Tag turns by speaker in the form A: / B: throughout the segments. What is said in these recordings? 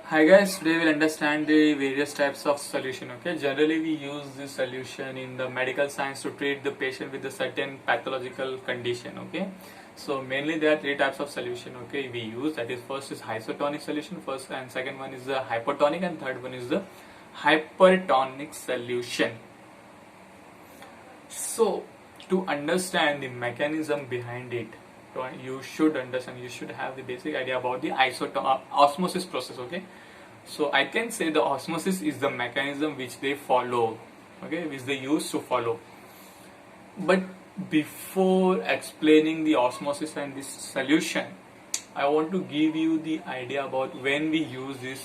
A: Hi guys, today we'll understand the various types of solution. Okay, generally we use this solution in the medical science to treat the patient with a certain pathological condition. Okay, so mainly there are three types of solution. Okay, we use, that is, first is isotonic solution, first and second one is the hypotonic, and third one is the hypertonic solution. So to understand the mechanism behind it, you should understand, you should have the basic idea about the osmosis process. Okay, so I can say the osmosis is the mechanism which they follow, okay, which they use to follow. But before explaining the osmosis and this solution, I want to give you the idea about when we use these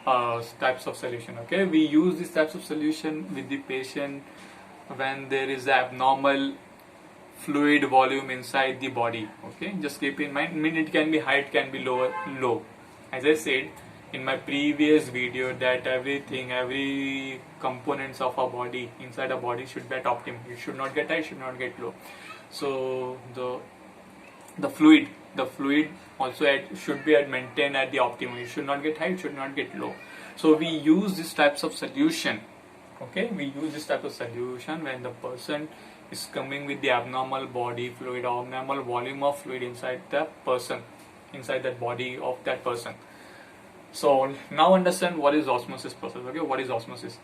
A: types of solution. Okay, we use these types of solution with the patient when there is abnormal fluid volume inside the body. Okay, just keep in mind, it can be high, it can be low. As I said in my previous video, that every components of our body, inside our body, should be at optimum. It should not get high, it should not get low. So the fluid also should be maintained at the optimum. It should not get high, it should not get low. So we use these types of solution. Okay, we use this type of solution when the person is coming with the abnormal body fluid, abnormal volume of fluid inside the person, inside that body of that person. So now understand what is osmosis process. Okay, what is osmosis?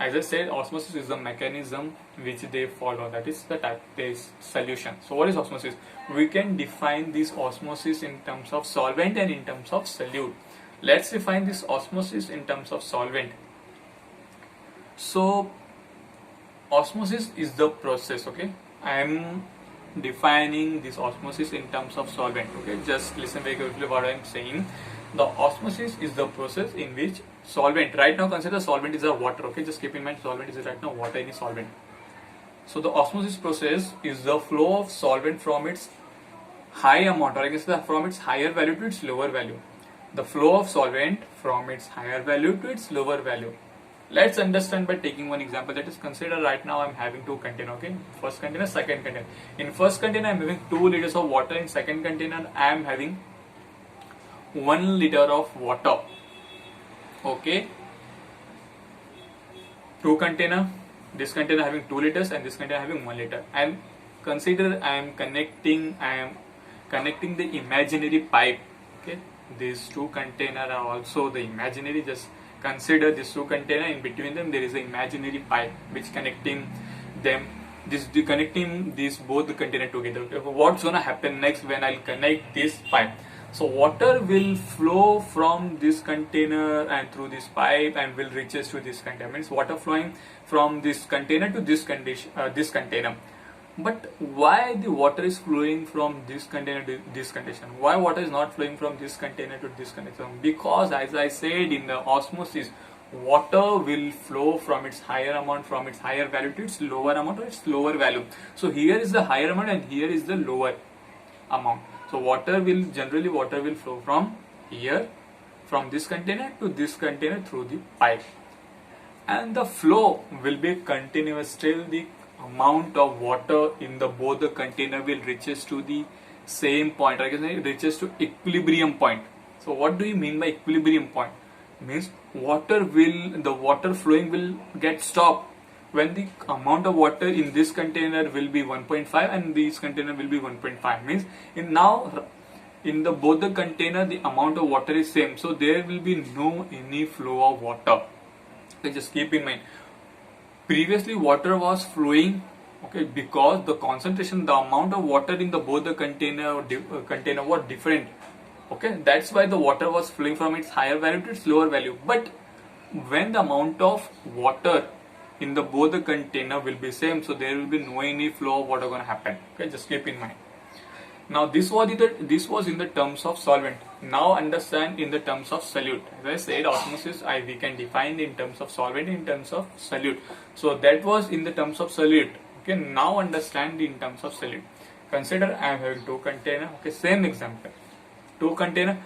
A: As I said, osmosis is the mechanism which they follow, that is the type based solution. So what is osmosis? We can define this osmosis in terms of solvent and in terms of solute. Let's define this osmosis in terms of solvent. So osmosis is the process. Okay, I am defining this osmosis in terms of solvent. Okay, just listen very carefully what I am saying. The osmosis is the process in which solvent, right now consider solvent is a water. Okay, just keep in mind solvent is right now water, any solvent. So the osmosis process is the flow of solvent from its high amount, or I guess from its higher value to its lower value. The flow of solvent from its higher value to its lower value. Let's understand by taking one example. That is, consider right now I'm having two containers. Okay, first container, second container. In first container I'm having 2 liters of water. In second container I am having 1 liter of water. Okay, two container, this container having 2 liters and this container having 1 liter. And consider I am connecting the imaginary pipe. Okay, these two containers are also the imaginary. Just consider these two containers, in between them there is an imaginary pipe which connecting them, connecting these both the container together. Okay, what's gonna happen next when I'll connect this pipe? So water will flow from this container and through this pipe and will reaches to this container. Means water flowing from this container to this container. But why the water is flowing from this container to this condition? Why water is not flowing from this container to this container? Because as I said in the osmosis, water will flow from its higher amount, from its higher value to its lower amount or its lower value. So here is the higher amount and here is the lower amount. So water will flow from here, from this container to this container through the pipe, and the flow will be continuous till the amount of water in the both the container will reaches to the same point, or I can say it reaches to equilibrium point. So what do you mean by equilibrium point? Means the water flowing will get stopped when the amount of water in this container will be 1.5 and this container will be 1.5. Means in the both the container the amount of water is same, so there will be no any flow of water. So just keep in mind, previously water was flowing, okay, because the concentration, the amount of water in the both the container were different. Okay, that's why the water was flowing from its higher value to its lower value. But when the amount of water in the both the container will be same, so there will be no any flow of water gonna happen. Okay, just keep in mind. Now this was in the terms of solvent. Now understand in the terms of solute. As I said, osmosis we can define in terms of solvent, in terms of solute. So that was in the terms of solute. Okay, now understand in terms of solute. Consider I am having two container. Okay, same example, two container,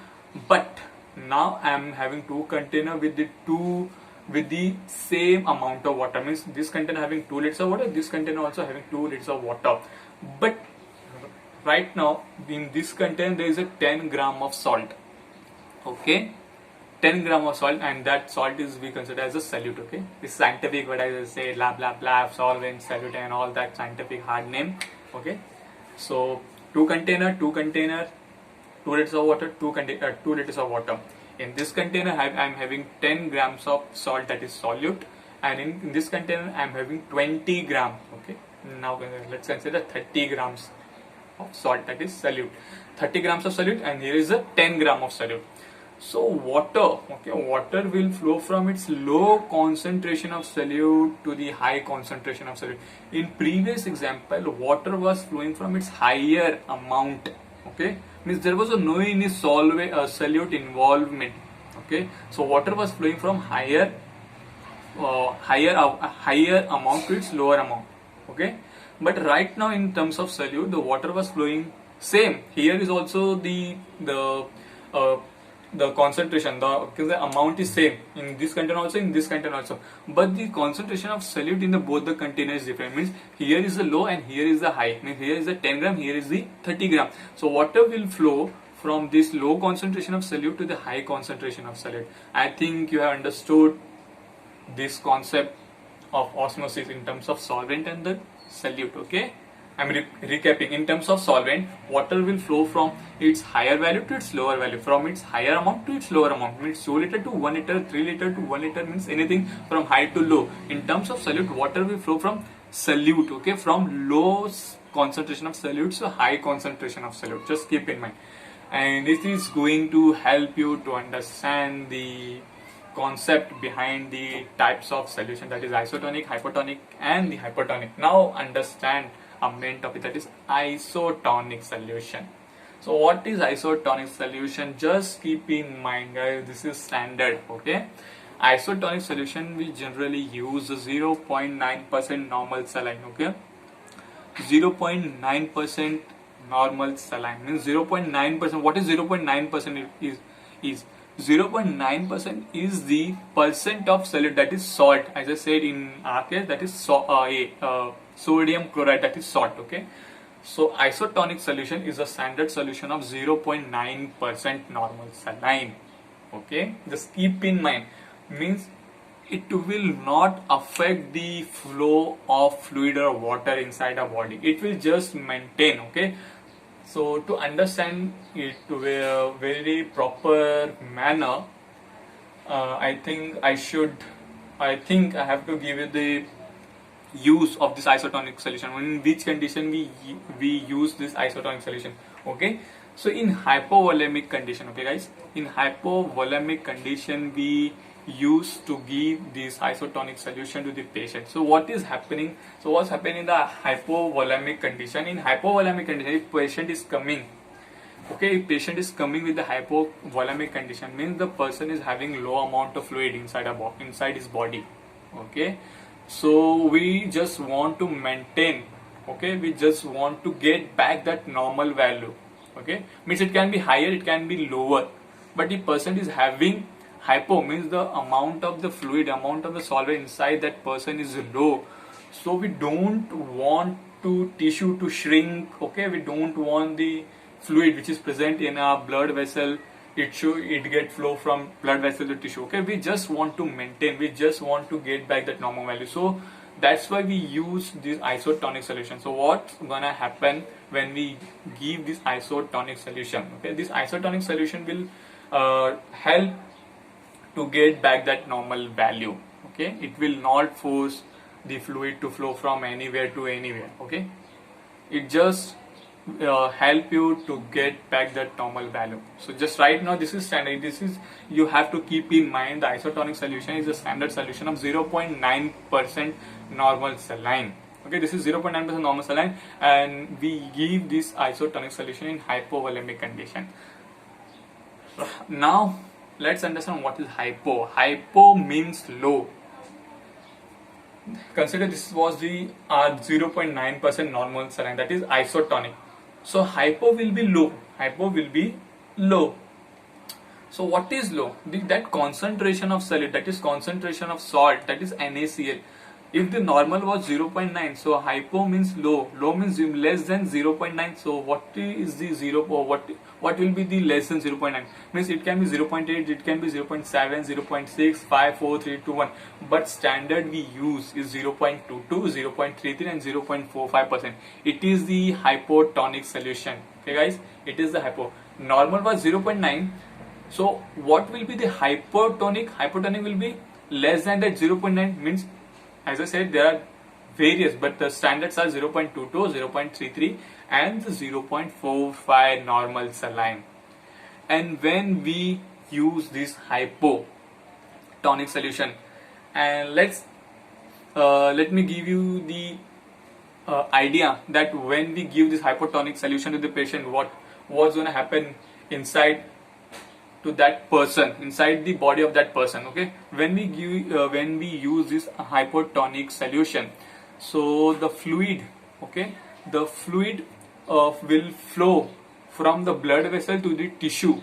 A: but now I am having two container with the same amount of water. Means this container having 2 liters of water, this container also having 2 liters of water. But right now in this container there is a 10 gram of salt. Okay, 10 gram of salt, and that salt is we consider as a solute. Okay, this scientific what I say, lab, solvent, solute, and all that scientific hard name. Okay, so 2 container, 2 liters of water, 2 liters of water. In this container I am having 10 grams of salt, that is solute, and in this container I am having 20 gram. Okay, now let's consider 30 grams of salt, that is solute. 30 grams of solute, and here is a 10 gram of solute. So water will flow from its low concentration of solute to the high concentration of solute. In previous example, water was flowing from its higher amount. Okay, means there was no any solute involvement. Okay, so water was flowing from higher amount to its lower amount. Okay, but right now in terms of solute, the water was flowing same. Here is also the concentration, the amount is same in this container also, in this container also, but the concentration of solute in both the containers is different. Means here is the low and here is the high. Means here is the 10 gram, here is the 30 gram. So water will flow from this low concentration of solute to the high concentration of solute. I think you have understood this concept of osmosis in terms of solvent and the solute. Okay, I'm recapping. In terms of solvent, water will flow from its higher value to its lower value, from its higher amount to its lower amount. Means 2 liter to 1 liter, 3 liter to 1 liter, means anything from high to low. In terms of solute, water will flow from solute, okay, from low concentration of solute to high concentration of solute. Just keep in mind. And this is going to help you to understand the concept behind the types of solution, that is isotonic, hypotonic, and the hypertonic. Now understand a main topic, that is isotonic solution. So what is isotonic solution? Just keep in mind, guys, this is standard. Okay, isotonic solution we generally use 0.9% normal saline. Okay, 0.9% normal saline means 0.9%. What is 0.9% is 0.9% is the percent of solute, that is salt. As I said in our case, that is sodium chloride, that is salt. Okay, so isotonic solution is a standard solution of 0.9% normal saline. Okay, just keep in mind, means it will not affect the flow of fluid or water inside our body. It will just maintain. Okay, so to understand it to a very proper manner, I think I have to give you the use of this isotonic solution, in which condition we use this isotonic solution. Okay, so in hypovolemic condition, okay guys, in hypovolemic condition we used to give this isotonic solution to the patient. So what is happening? So what's happening in the hypovolemic condition? In hypovolemic condition, if patient is coming, okay, if patient is coming with the hypovolemic condition, means the person is having low amount of fluid inside his body. Okay, so we just want to maintain. Okay, we just want to get back that normal value. Okay, means it can be higher, it can be lower, but the person is having hypo, means the amount of the fluid, amount of the solvent inside that person is low. So we don't want to tissue to shrink. Okay, we don't want the fluid which is present in a blood vessel, it get flow from blood vessel to tissue. Okay, we just want to maintain, we just want to get back that normal value. So that's why we use this isotonic solution. So what's gonna happen when we give this isotonic solution? Okay, this isotonic solution will help to get back that normal value. Okay, it will not force the fluid to flow from anywhere to anywhere. Okay, it just help you to get back that normal value. So just right now, this is standard. This is, you have to keep in mind, the isotonic solution is a standard solution of 0.9% normal saline. Okay, this is 0.9% normal saline, and we give this isotonic solution in hypovolemic condition. Now let's understand what is hypo. Hypo means low. Consider this was the 0.9% normal saline, that is isotonic. So hypo will be low. Hypo will be low. So what is low? That concentration of solute, that is concentration of salt, that is NaCl. If the normal was 0.9, so hypo means low. Low means less than 0.9. So what is the 0 or what will be the less than 0.9? Means it can be 0.8, it can be 0.7, 0.6, 5, 4, 3, 2, 1. But standard we use is 0.22, 0.33 and 0.45%. It is the hypotonic solution. Okay guys, it is the hypo. Normal was 0.9. So what will be the hypotonic? Hypotonic will be less than that 0.9, means as I said, there are various, but the standards are 0.22, 0.33 and 0.45 normal saline. And when we use this hypotonic solution, and let me give you the idea that when we give this hypotonic solution to the patient, what's going to happen inside to that person, inside the body of that person. Okay, when we use this hypotonic solution, so the fluid, okay, the fluid will flow from the blood vessel to the tissue.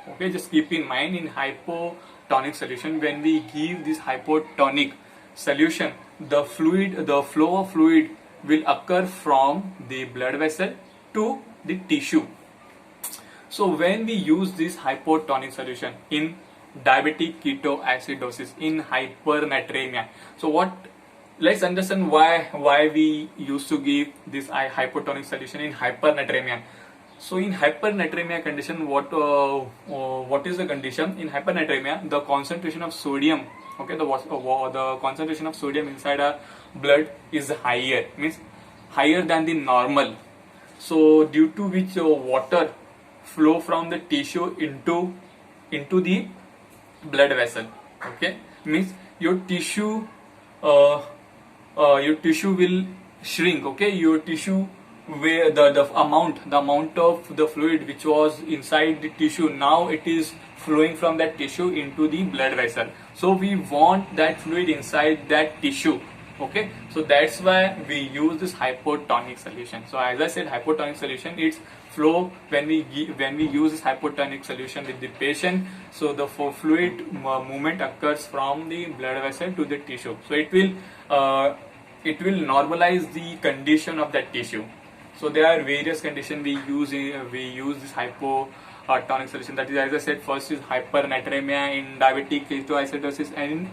A: Okay, just keep in mind, in hypotonic solution, when we give this hypotonic solution, the flow of fluid will occur from the blood vessel to the tissue. So when we use this hypotonic solution in diabetic ketoacidosis, in hypernatremia, so let's understand why we used to give this hypotonic solution in hypernatremia. So in hypernatremia condition, what is the condition? In hypernatremia, the concentration of sodium, okay, the concentration of sodium inside our blood is higher, means higher than the normal. So due to which water flow from the tissue into the blood vessel. Okay, means your tissue will shrink. Okay, your tissue, where the amount of the fluid which was inside the tissue, now it is flowing from that tissue into the blood vessel. So we want that fluid inside that tissue. Okay, so that's why we use this hypotonic solution. So as I said, hypotonic solution, it's flow when we use this hypotonic solution with the patient. So the fluid movement occurs from the blood vessel to the tissue. So it will normalize the condition of that tissue. So there are various conditions we use this hypotonic solution. That is, as I said, first is hypernatremia, in diabetic ketoacidosis, and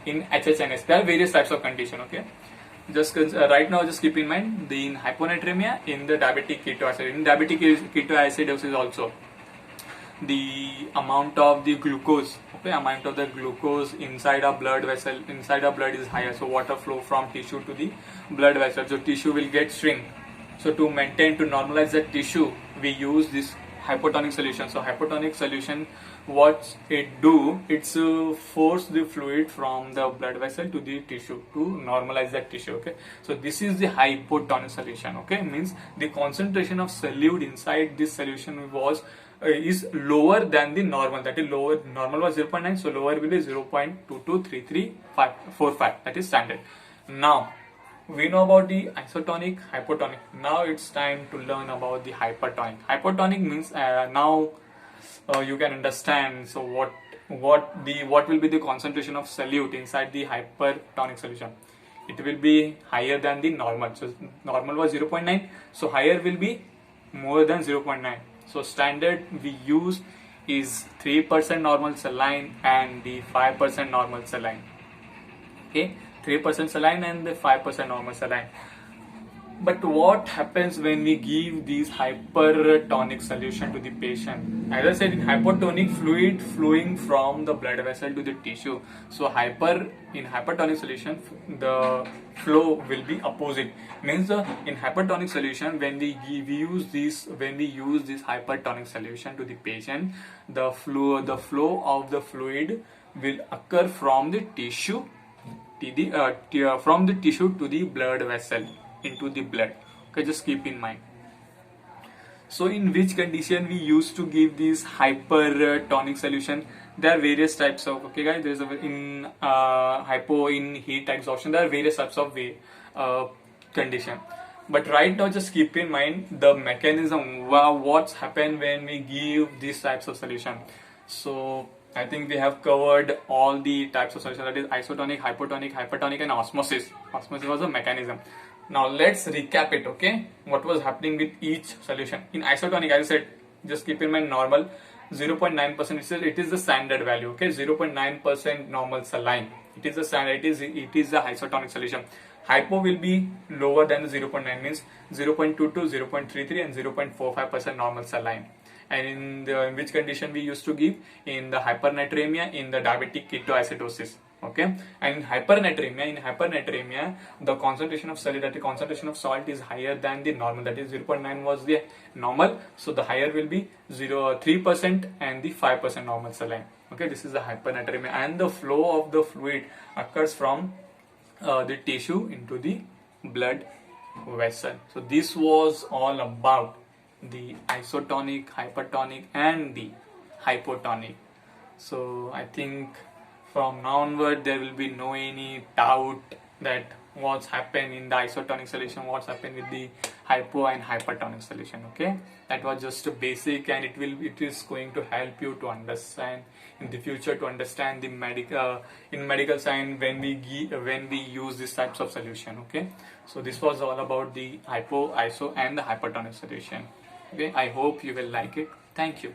A: in HHNS. There are various types of condition. Okay, just right now, just keep in mind, in hyponatremia, in the diabetic ketoacidosis. In diabetic ketoacidosis also, the amount of the glucose, okay, amount of the glucose inside a blood vessel, inside a blood is higher. So water flow from tissue to the blood vessel. So tissue will get shrink. So to normalize the tissue, we use this hypotonic solution. So hypotonic solution, what it do, it's force the fluid from the blood vessel to the tissue to normalize that tissue. Okay, so this is the hypotonic solution. Okay, means the concentration of solute inside this solution is lower than the normal. That is, normal was 0.9, so lower will be 0.223345. That is standard. Now we know about the isotonic, hypotonic. Now it's time to learn about the hypertonic. Hypotonic means now you can understand. So what will be the concentration of solute inside the hypertonic solution? It will be higher than the normal. So normal was 0.9, so higher will be more than 0.9. So standard we use is 3% normal saline and the 5% normal saline. Okay, 3% saline and the 5% normal saline. But what happens when we give these hypertonic solution to the patient? As I said, in hypotonic, fluid flowing from the blood vessel to the tissue. So in hypertonic solution, the flow will be opposite. Means in hypertonic solution, when we use this hypertonic solution to the patient, the flow of the fluid will occur from the tissue to the blood vessel into the blood. Okay, just keep in mind. So in which condition we used to give this hypertonic solution? There are various types of, okay guys, there's in heat exhaustion, there are various types of condition. But right now, just keep in mind the mechanism, what's happened when we give these types of solution. So I think we have covered all the types of solution, that is isotonic, hypotonic, hypertonic, and osmosis. Osmosis was a mechanism. Now let's recap it, okay? What was happening with each solution. In isotonic, as I said, just keep in mind normal 0.9%. It is the standard value, okay? 0.9% normal saline. It is the standard. It is the isotonic solution. Hypo will be lower than the 0.9, means 0.22, 0.33, and 0.45% normal saline. And in which condition we used to give? In the hypernatremia, in the diabetic ketoacidosis. Okay, and in hypernatremia, the concentration of salt, that the concentration of salt is higher than the normal, that is 0.9 was the normal, so the higher will be 3% and the 5% normal saline. Okay, this is the hypernatremia, and the flow of the fluid occurs from the tissue into the blood vessel. So this was all about the isotonic, hypertonic, and the hypotonic. So I think from now onward there will be no any doubt that what's happened in the isotonic solution, what's happened with the hypo and hypertonic solution. Okay, that was just a basic, and it is going to help you to understand in the future, to understand the medical science when we use these types of solution. Okay, so this was all about the hypo, iso, and the hypertonic solution. Okay, I hope you will like it. Thank you.